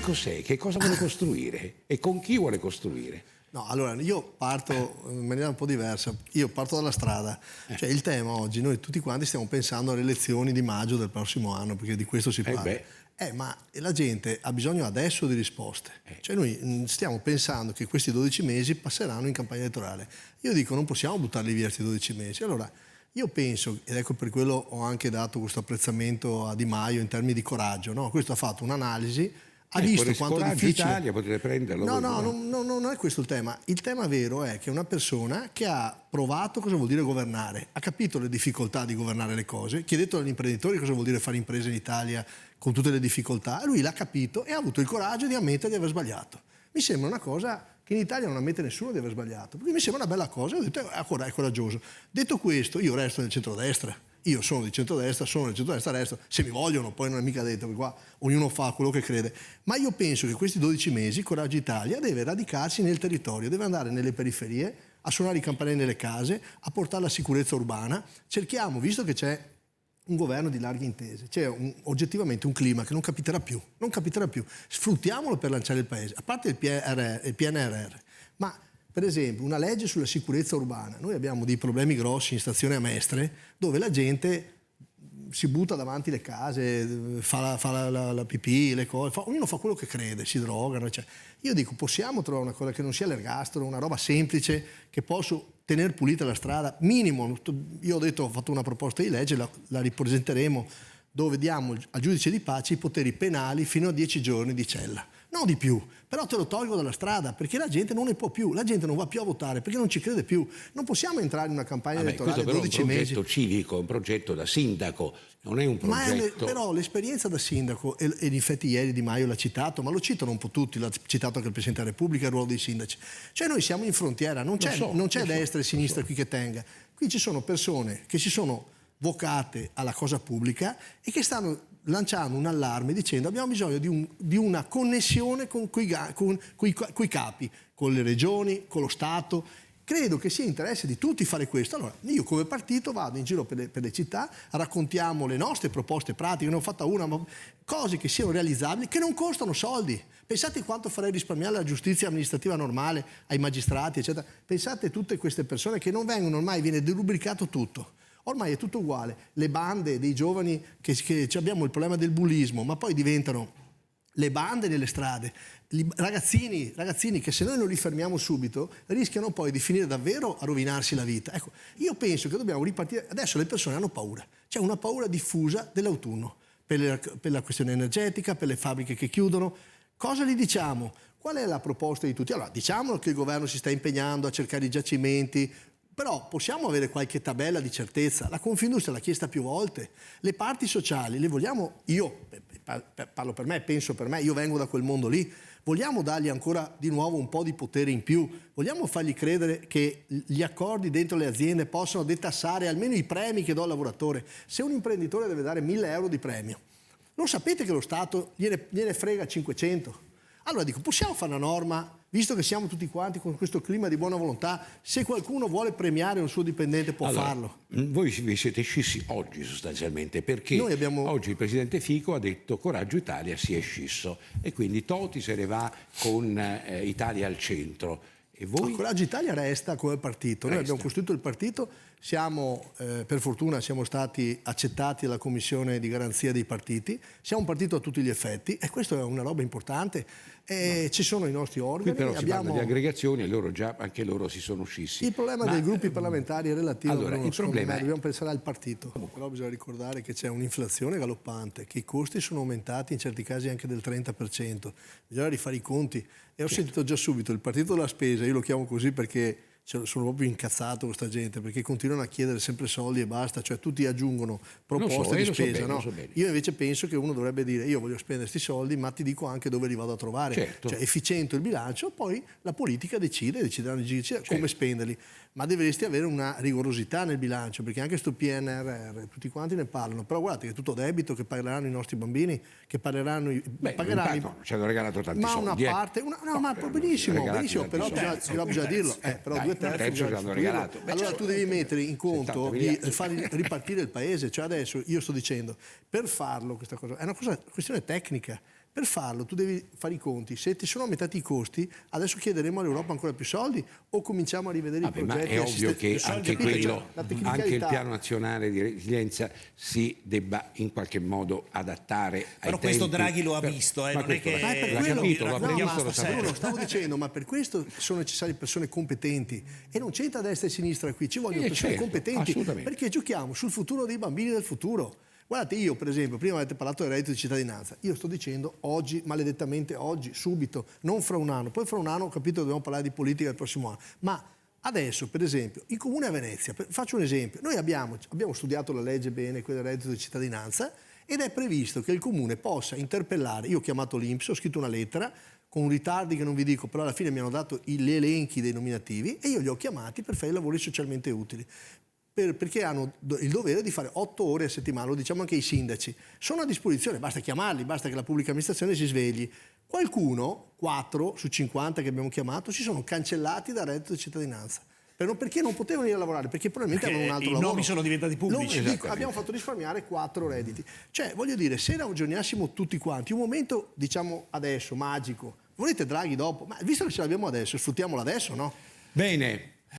cos'è? Che cosa vuole costruire? E con chi vuole costruire? No, allora io parto in maniera un po' diversa, io parto dalla strada, cioè il tema oggi, noi tutti quanti stiamo pensando alle elezioni di maggio del prossimo anno, perché di questo si parla. Ma la gente ha bisogno adesso di risposte, cioè noi stiamo pensando che questi 12 mesi passeranno in campagna elettorale. Io dico non possiamo buttarli via questi 12 mesi, allora io penso, ed ecco per quello ho anche dato questo apprezzamento a Di Maio in termini di coraggio, no? Questo ha fatto un'analisi, ha visto quanto è difficile. Italia potete prenderlo. No, non è questo il tema. Il tema vero è che è una persona che ha provato cosa vuol dire governare, ha capito le difficoltà di governare le cose, chiedete agli imprenditori cosa vuol dire fare imprese in Italia con tutte le difficoltà, e lui l'ha capito e ha avuto il coraggio di ammettere di aver sbagliato. Mi sembra una cosa che in Italia non ammette nessuno di aver sbagliato, perché mi sembra una bella cosa, ho detto è coraggioso. Detto questo, io resto nel centrodestra. Io sono di centrodestra, resto, se mi vogliono, poi non è mica detto che qua ognuno fa quello che crede, ma io penso che questi 12 mesi Coraggio Italia deve radicarsi nel territorio, deve andare nelle periferie, a suonare i campanelli nelle case, a portare la sicurezza urbana. Cerchiamo, visto che c'è un governo di larghe intese, c'è oggettivamente un clima che non capiterà più, sfruttiamolo per lanciare il paese, a parte il PNRR, ma per esempio una legge sulla sicurezza urbana. Noi abbiamo dei problemi grossi in stazione a Mestre dove la gente si butta davanti le case, fa la pipì, le cose, ognuno fa quello che crede, si drogano. Cioè. Io dico, possiamo trovare una cosa che non sia l'ergastolo, una roba semplice, che posso tenere pulita la strada, minimo. Io ho fatto una proposta di legge, la ripresenteremo, dove diamo al giudice di pace i poteri penali fino a 10 giorni di cella. No di più, però te lo tolgo dalla strada perché la gente non ne può più, la gente non va più a votare perché non ci crede più. Non possiamo entrare in una campagna elettorale 12 mesi. Questo però è un progetto civico, è un progetto da sindaco, non è un progetto... Però l'esperienza da sindaco, e in effetti ieri Di Maio l'ha citato, ma lo citano un po' tutti, l'ha citato anche il Presidente della Repubblica, il ruolo dei sindaci. Cioè noi siamo in frontiera, non c'è destra e sinistra qui che tenga. Qui ci sono persone che si sono vocate alla cosa pubblica e che stanno lanciando un allarme dicendo abbiamo bisogno di una connessione con coi capi, con le regioni, con lo Stato. Credo che sia interesse di tutti fare questo. Allora io come partito vado in giro per le città, raccontiamo le nostre proposte pratiche, ne ho fatta una, ma cose che siano realizzabili, che non costano soldi. Pensate quanto farei risparmiare la giustizia amministrativa normale, ai magistrati eccetera. Pensate a tutte queste persone che non vengono, ormai viene derubricato tutto. Ormai è tutto uguale, le bande dei giovani che abbiamo il problema del bullismo, ma poi diventano le bande nelle strade, ragazzini che se noi non li fermiamo subito rischiano poi di finire davvero a rovinarsi la vita. Ecco, io penso che dobbiamo ripartire, adesso le persone hanno paura, c'è una paura diffusa dell'autunno, per la questione energetica, per le fabbriche che chiudono. Cosa gli diciamo? Qual è la proposta di tutti? Allora, diciamolo che il governo si sta impegnando a cercare i giacimenti, però possiamo avere qualche tabella di certezza? La Confindustria l'ha chiesta più volte, le parti sociali le vogliamo, io parlo per me, penso per me, io vengo da quel mondo lì, vogliamo dargli ancora di nuovo un po' di potere in più, vogliamo fargli credere che gli accordi dentro le aziende possono detassare almeno i premi che do al lavoratore. Se un imprenditore deve dare 1.000 euro di premio, lo sapete che lo Stato gliene frega 500? Allora dico, possiamo fare una norma, visto che siamo tutti quanti con questo clima di buona volontà, se qualcuno vuole premiare un suo dipendente può farlo? Voi vi siete scissi oggi sostanzialmente, perché oggi il Presidente Fico ha detto Coraggio Italia si è scisso e quindi Toti se ne va con Italia al centro. E voi? Coraggio Italia resta come partito, noi abbiamo costruito il partito, per fortuna siamo stati accettati dalla Commissione di garanzia dei partiti, siamo un partito a tutti gli effetti e questo è una roba importante. Ci sono i nostri organi. Qui però si parla di aggregazioni e anche loro si sono scissi. Il problema dei gruppi parlamentari è relativo, allora, il problema dobbiamo pensare al partito. Però bisogna ricordare che c'è un'inflazione galoppante, che i costi sono aumentati in certi casi anche del 30%. Bisogna rifare i conti. E ho sentito già subito il partito della spesa, io lo chiamo così perché sono proprio incazzato questa gente, perché continuano a chiedere sempre soldi e basta, cioè tutti aggiungono proposte di spesa. Io invece penso che uno dovrebbe dire io voglio spendere questi soldi, ma ti dico anche dove li vado a trovare. Cioè efficiento il bilancio, poi la politica decideranno come spenderli, ma dovresti avere una rigorosità nel bilancio, perché anche sto PNRR tutti quanti ne parlano, però guardate che è tutto debito, che pagheranno i nostri bambini, che pagheranno ci hanno regalato tanti soldi. Ma una parte, ma benissimo, però bisogna dirlo, però 2/3 ci hanno regalato. Allora tu devi mettere in conto di far ripartire il paese, cioè adesso io sto dicendo, per farlo questa cosa, è una questione tecnica, Per farlo tu devi fare i conti. Se ti sono aumentati i costi, adesso chiederemo all'Europa ancora più soldi o cominciamo a rivedere i progetti? Ma è ovvio che anche quello, anche il piano nazionale di resilienza si debba in qualche modo adattare ai Però tempi. questo Draghi lo ha visto, non è che l'ha capito, lo ha previsto, lo sa. Lo stavo dicendo, ma per questo sono necessarie persone competenti e non c'entra destra e sinistra qui, ci vogliono persone competenti perché giochiamo sul futuro dei bambini del futuro. Guardate, io per esempio, prima avete parlato del reddito di cittadinanza, io sto dicendo oggi, maledettamente oggi, subito, non fra un anno, poi fra un anno ho capito che dobbiamo parlare di politica il prossimo anno, ma adesso per esempio, il Comune a Venezia, faccio un esempio, noi abbiamo studiato la legge bene, quella del reddito di cittadinanza, ed è previsto che il Comune possa interpellare, io ho chiamato l'INPS, ho scritto una lettera, con ritardi che non vi dico, però alla fine mi hanno dato gli elenchi dei nominativi e io li ho chiamati per fare i lavori socialmente utili. Perché hanno il dovere di fare 8 ore a settimana, lo diciamo anche ai sindaci, sono a disposizione, basta chiamarli, basta che la pubblica amministrazione si svegli. Qualcuno, 4 su 50 che abbiamo chiamato, si sono cancellati dal reddito di cittadinanza. Perché non potevano ir a lavorare? Perché probabilmente avevano un altro lavoro. I nomi sono diventati pubblici. Abbiamo fatto risparmiare 4 redditi. Cioè, voglio dire, se ragioniassimo tutti quanti, un momento, diciamo adesso, magico, volete Draghi dopo? Ma visto che ce l'abbiamo adesso, sfruttiamolo adesso, no? Bene.